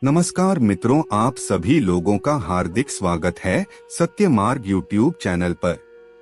नमस्कार मित्रों, आप सभी लोगों का हार्दिक स्वागत है सत्य मार्ग यूट्यूब चैनल पर।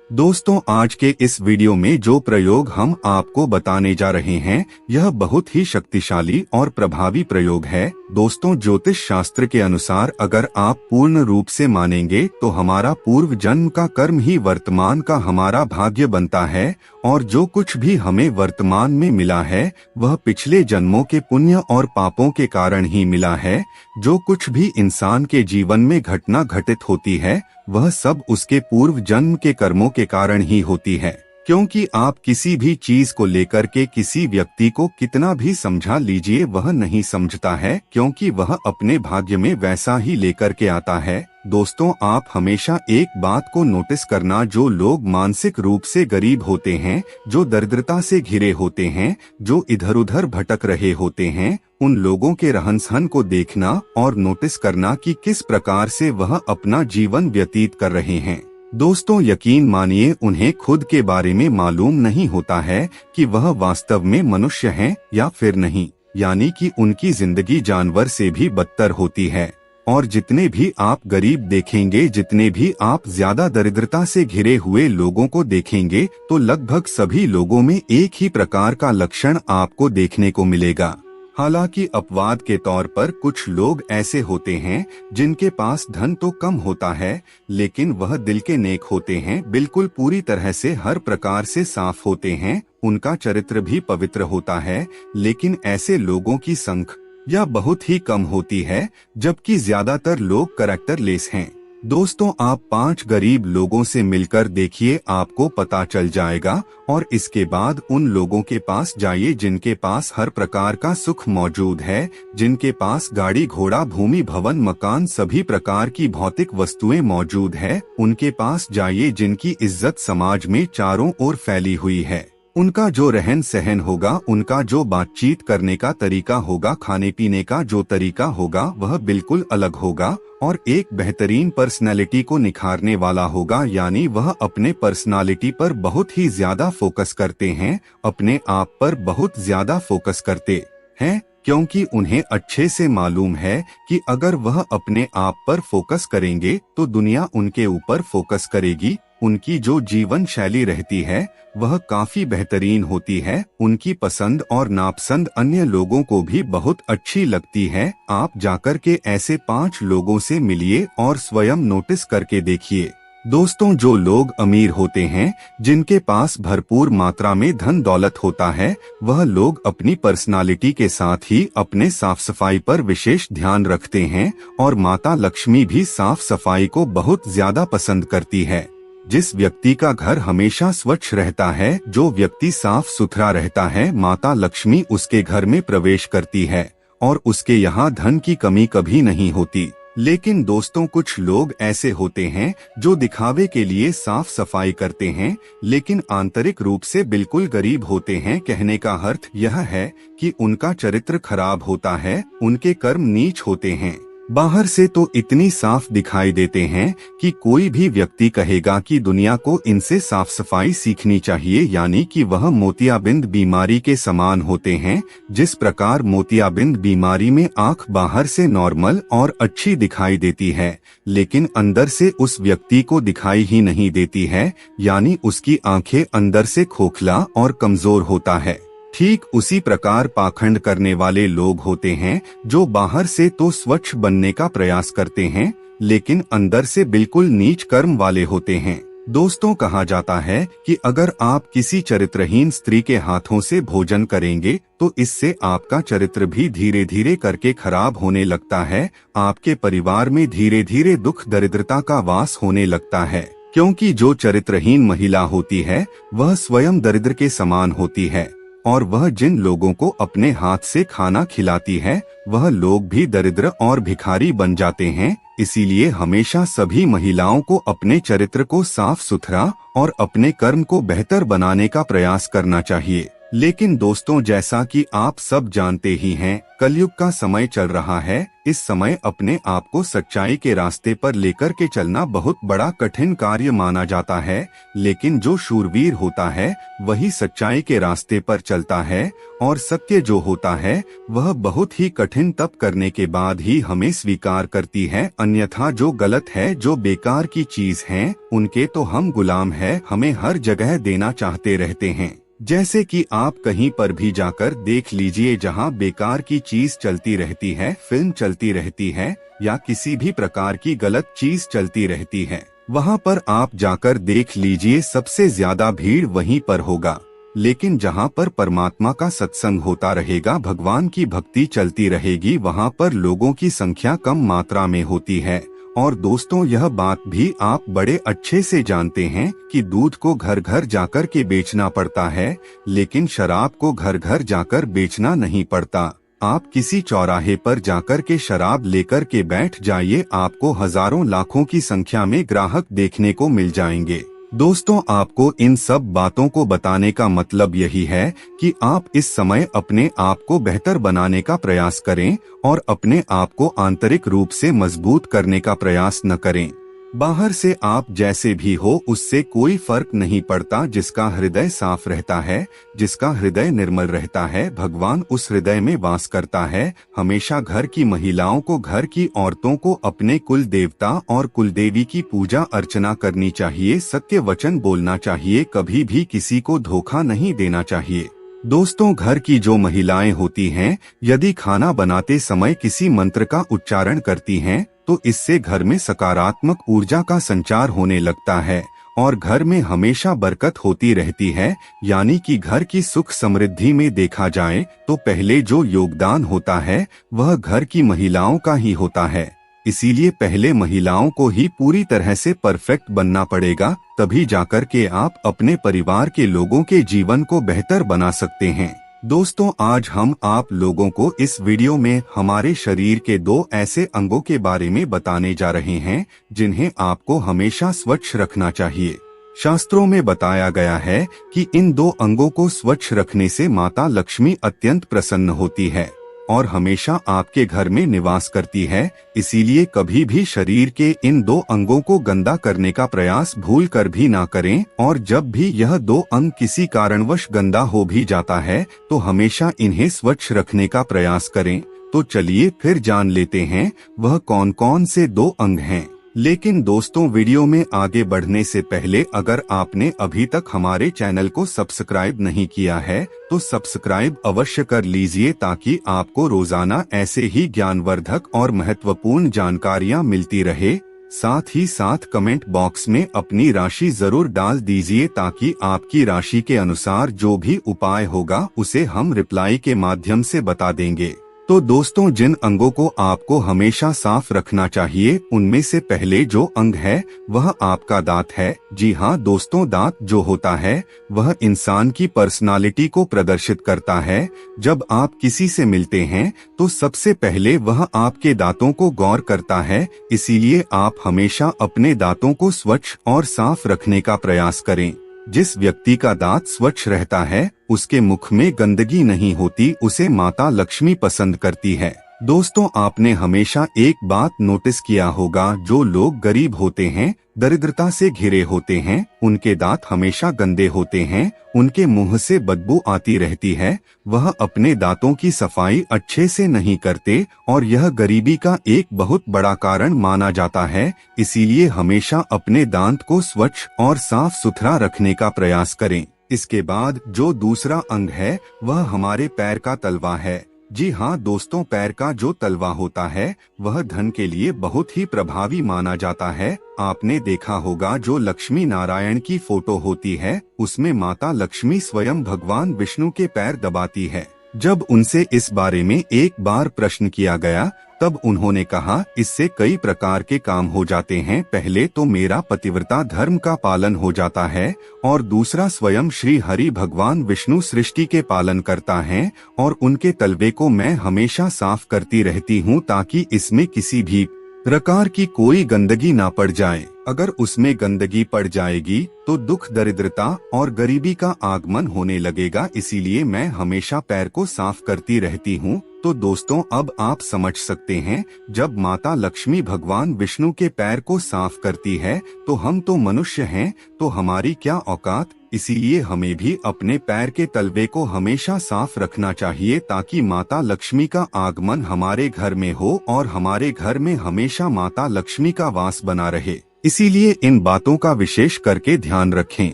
दोस्तों, आज के इस वीडियो में जो प्रयोग हम आपको बताने जा रहे हैं यह बहुत ही शक्तिशाली और प्रभावी प्रयोग है। दोस्तों, ज्योतिष शास्त्र के अनुसार अगर आप पूर्ण रूप से मानेंगे तो हमारा पूर्व जन्म का कर्म ही वर्तमान का हमारा भाग्य बनता है और जो कुछ भी हमें वर्तमान में मिला है वह पिछले जन्मों के पुण्य और पापों के कारण ही मिला है। जो कुछ भी इंसान के जीवन में घटना घटित होती है वह सब उसके पूर्व जन्म के कर्मों के कारण ही होती है। क्योंकि आप किसी भी चीज को लेकर के किसी व्यक्ति को कितना भी समझा लीजिए वह नहीं समझता है, क्योंकि वह अपने भाग्य में वैसा ही लेकर के आता है। दोस्तों, आप हमेशा एक बात को नोटिस करना, जो लोग मानसिक रूप से गरीब होते हैं, जो दरिद्रता से घिरे होते हैं, जो इधर उधर भटक रहे होते हैं, उन लोगों के रहन सहन को देखना और नोटिस करना कि किस प्रकार से वह अपना जीवन व्यतीत कर रहे हैं। दोस्तों, यकीन मानिए उन्हें खुद के बारे में मालूम नहीं होता है कि वह वास्तव में मनुष्य हैं या फिर नहीं, यानी कि उनकी जिंदगी जानवर से भी बदतर होती है। और जितने भी आप गरीब देखेंगे, जितने भी आप ज्यादा दरिद्रता से घिरे हुए लोगों को देखेंगे, तो लगभग सभी लोगों में एक ही प्रकार का लक्षण आपको देखने को मिलेगा। हालांकि अपवाद के तौर पर कुछ लोग ऐसे होते हैं जिनके पास धन तो कम होता है, लेकिन वह दिल के नेक होते हैं, बिल्कुल पूरी तरह से हर प्रकार से साफ होते हैं, उनका चरित्र भी पवित्र होता है। लेकिन ऐसे लोगों की संख्या बहुत ही कम होती है, जबकि ज्यादातर लोग कैरेक्टरलेस हैं। दोस्तों, आप 5 गरीब लोगों से मिलकर देखिए, आपको पता चल जाएगा। और इसके बाद उन लोगों के पास जाइए जिनके पास हर प्रकार का सुख मौजूद है, जिनके पास गाड़ी घोड़ा भूमि भवन मकान सभी प्रकार की भौतिक वस्तुएं मौजूद है। उनके पास जाइए जिनकी इज्जत समाज में चारों ओर फैली हुई है। उनका जो रहन सहन होगा, उनका जो बातचीत करने का तरीका होगा, खाने पीने का जो तरीका होगा वह बिल्कुल अलग होगा और एक बेहतरीन पर्सनालिटी को निखारने वाला होगा। यानी वह अपने पर्सनालिटी पर बहुत ही ज्यादा फोकस करते हैं, अपने आप पर बहुत ज्यादा फोकस करते हैं, क्योंकि उन्हें अच्छे से मालूम है कि अगर वह अपने आप पर फोकस करेंगे तो दुनिया उनके ऊपर फोकस करेगी। उनकी जो जीवन शैली रहती है वह काफी बेहतरीन होती है, उनकी पसंद और नापसंद अन्य लोगों को भी बहुत अच्छी लगती है। आप जाकर के ऐसे 5 लोगों से मिलिए और स्वयं नोटिस करके देखिए। दोस्तों, जो लोग अमीर होते हैं, जिनके पास भरपूर मात्रा में धन दौलत होता है, वह लोग अपनी पर्सनालिटी के साथ ही अपने साफ सफाई पर विशेष ध्यान रखते हैं और माता लक्ष्मी भी साफ सफाई को बहुत ज्यादा पसंद करती है। जिस व्यक्ति का घर हमेशा स्वच्छ रहता है, जो व्यक्ति साफ सुथरा रहता है, माता लक्ष्मी उसके घर में प्रवेश करती है और उसके यहाँ धन की कमी कभी नहीं होती। लेकिन दोस्तों, कुछ लोग ऐसे होते हैं जो दिखावे के लिए साफ सफाई करते हैं, लेकिन आंतरिक रूप से बिल्कुल गरीब होते हैं। कहने का अर्थ यह है कि उनका चरित्र खराब होता है, उनके कर्म नीच होते हैं। बाहर से तो इतनी साफ दिखाई देते हैं कि कोई भी व्यक्ति कहेगा कि दुनिया को इनसे साफ सफाई सीखनी चाहिए, यानी कि वह मोतियाबिंद बीमारी के समान होते हैं। जिस प्रकार मोतियाबिंद बीमारी में आंख बाहर से नॉर्मल और अच्छी दिखाई देती है, लेकिन अंदर से उस व्यक्ति को दिखाई ही नहीं देती है, यानी उसकी आंखें अंदर से खोखला और कमजोर होता है। ठीक उसी प्रकार पाखंड करने वाले लोग होते हैं, जो बाहर से तो स्वच्छ बनने का प्रयास करते हैं, लेकिन अंदर से बिल्कुल नीच कर्म वाले होते हैं। दोस्तों, कहा जाता है कि अगर आप किसी चरित्रहीन स्त्री के हाथों से भोजन करेंगे तो इससे आपका चरित्र भी धीरे धीरे करके खराब होने लगता है। आपके परिवार में धीरे धीरे दुख दरिद्रता का वास होने लगता है, क्योंकि जो चरित्रहीन महिला होती है वह स्वयं दरिद्र के समान होती है और वह जिन लोगों को अपने हाथ से खाना खिलाती है वह लोग भी दरिद्र और भिखारी बन जाते हैं। इसीलिए हमेशा सभी महिलाओं को अपने चरित्र को साफ सुथरा और अपने कर्म को बेहतर बनाने का प्रयास करना चाहिए। लेकिन दोस्तों, जैसा कि आप सब जानते ही हैं, कलयुग का समय चल रहा है। इस समय अपने आप को सच्चाई के रास्ते पर लेकर के चलना बहुत बड़ा कठिन कार्य माना जाता है। लेकिन जो शूरवीर होता है वही सच्चाई के रास्ते पर चलता है, और सत्य जो होता है वह बहुत ही कठिन तप करने के बाद ही हमें स्वीकार करती है। अन्यथा जो गलत है, जो बेकार की चीज है, उनके तो हम गुलाम है, हमें हर जगह देना चाहते रहते हैं। जैसे कि आप कहीं पर भी जाकर देख लीजिए, जहां बेकार की चीज चलती रहती है, फिल्म चलती रहती है या किसी भी प्रकार की गलत चीज चलती रहती है, वहां पर आप जाकर देख लीजिए, सबसे ज्यादा भीड़ वहीं पर होगा। लेकिन जहां पर परमात्मा का सत्संग होता रहेगा, भगवान की भक्ति चलती रहेगी, वहां पर लोगों की संख्या कम मात्रा में होती है। और दोस्तों, यह बात भी आप बड़े अच्छे से जानते हैं कि दूध को घर घर जाकर के बेचना पड़ता है, लेकिन शराब को घर घर जाकर बेचना नहीं पड़ता। आप किसी चौराहे पर जाकर के शराब लेकर के बैठ जाइए, आपको हजारों लाखों की संख्या में ग्राहक देखने को मिल जाएंगे। दोस्तों, आपको इन सब बातों को बताने का मतलब यही है कि आप इस समय अपने आप को बेहतर बनाने का प्रयास करें और अपने आप को आंतरिक रूप से मजबूत करने का प्रयास न करें। बाहर से आप जैसे भी हो, उससे कोई फर्क नहीं पड़ता। जिसका हृदय साफ रहता है, जिसका हृदय निर्मल रहता है, भगवान उस हृदय में वास करता है। हमेशा घर की महिलाओं को, घर की औरतों को अपने कुल देवता और कुल देवी की पूजा अर्चना करनी चाहिए, सत्य वचन बोलना चाहिए, कभी भी किसी को धोखा नहीं देना चाहिए। दोस्तों, घर की जो महिलाएं होती हैं, यदि खाना बनाते समय किसी मंत्र का उच्चारण करती हैं, तो इससे घर में सकारात्मक ऊर्जा का संचार होने लगता है और घर में हमेशा बरकत होती रहती है। यानी कि घर की सुख समृद्धि में देखा जाए तो पहले जो योगदान होता है वह घर की महिलाओं का ही होता है। इसीलिए पहले महिलाओं को ही पूरी तरह से परफेक्ट बनना पड़ेगा, तभी जाकर के आप अपने परिवार के लोगों के जीवन को बेहतर बना सकते हैं। दोस्तों, आज हम आप लोगों को इस वीडियो में हमारे शरीर के 2 ऐसे अंगों के बारे में बताने जा रहे हैं जिन्हें आपको हमेशा स्वच्छ रखना चाहिए। शास्त्रों में बताया गया है कि इन 2 अंगों को स्वच्छ रखने से माता लक्ष्मी अत्यंत प्रसन्न होती है और हमेशा आपके घर में निवास करती है। इसीलिए कभी भी शरीर के इन 2 अंगों को गंदा करने का प्रयास भूल कर भी ना करें, और जब भी यह 2 अंग किसी कारणवश गंदा हो भी जाता है तो हमेशा इन्हें स्वच्छ रखने का प्रयास करें। तो चलिए फिर जान लेते हैं वह कौन कौन से 2 अंग हैं। लेकिन दोस्तों, वीडियो में आगे बढ़ने से पहले अगर आपने अभी तक हमारे चैनल को सब्सक्राइब नहीं किया है तो सब्सक्राइब अवश्य कर लीजिए, ताकि आपको रोजाना ऐसे ही ज्ञानवर्धक और महत्वपूर्ण जानकारियां मिलती रहे। साथ ही साथ कमेंट बॉक्स में अपनी राशि जरूर डाल दीजिए, ताकि आपकी राशि के अनुसार जो भी उपाय होगा उसे हम रिप्लाई के माध्यम से बता देंगे। तो दोस्तों, जिन अंगों को आपको हमेशा साफ रखना चाहिए उनमें से पहले जो अंग है वह आपका दांत है। जी हाँ दोस्तों, दांत जो होता है वह इंसान की पर्सनालिटी को प्रदर्शित करता है। जब आप किसी से मिलते हैं तो सबसे पहले वह आपके दांतों को गौर करता है। इसीलिए आप हमेशा अपने दांतों को स्वच्छ और साफ रखने का प्रयास करें। जिस व्यक्ति का दांत स्वच्छ रहता है उसके मुख में गंदगी नहीं होती, उसे माता लक्ष्मी पसंद करती है। दोस्तों, आपने हमेशा एक बात नोटिस किया होगा, जो लोग गरीब होते हैं, दरिद्रता से घिरे होते हैं, उनके दांत हमेशा गंदे होते हैं, उनके मुंह से बदबू आती रहती है। वह अपने दांतों की सफाई अच्छे से नहीं करते और यह गरीबी का एक बहुत बड़ा कारण माना जाता है। इसीलिए हमेशा अपने दांत को स्वच्छ और साफ सुथरा रखने का प्रयास करें। इसके बाद जो दूसरा अंग है वह हमारे पैर का तलवा है। जी हाँ दोस्तों, पैर का जो तलवा होता है वह धन के लिए बहुत ही प्रभावी माना जाता है। आपने देखा होगा, जो लक्ष्मी नारायण की फोटो होती है उसमें माता लक्ष्मी स्वयं भगवान विष्णु के पैर दबाती है। जब उनसे इस बारे में एक बार प्रश्न किया गया तब उन्होंने कहा, इससे कई प्रकार के काम हो जाते हैं। पहले तो मेरा पतिव्रता धर्म का पालन हो जाता है और दूसरा स्वयं श्री हरि भगवान विष्णु सृष्टि के पालन करता है और उनके तलवे को मैं हमेशा साफ करती रहती हूँ, ताकि इसमें किसी भी प्रकार की कोई गंदगी ना पड़ जाए। अगर उसमें गंदगी पड़ जाएगी तो दुख, दरिद्रता और गरीबी का आगमन होने लगेगा। इसीलिए मैं हमेशा पैर को साफ करती रहती हूँ। तो दोस्तों, अब आप समझ सकते हैं, जब माता लक्ष्मी भगवान विष्णु के पैर को साफ करती है तो हम तो मनुष्य हैं, तो हमारी क्या औकात। इसीलिए हमें भी अपने पैर के तलवे को हमेशा साफ रखना चाहिए, ताकि माता लक्ष्मी का आगमन हमारे घर में हो और हमारे घर में हमेशा माता लक्ष्मी का वास बना रहे। इसीलिए इन बातों का विशेष करके ध्यान रखें।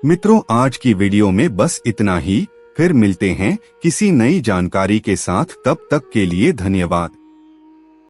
मित्रों, आज की वीडियो में बस इतना ही। फिर मिलते हैं किसी नई जानकारी के साथ। तब तक के लिए धन्यवाद।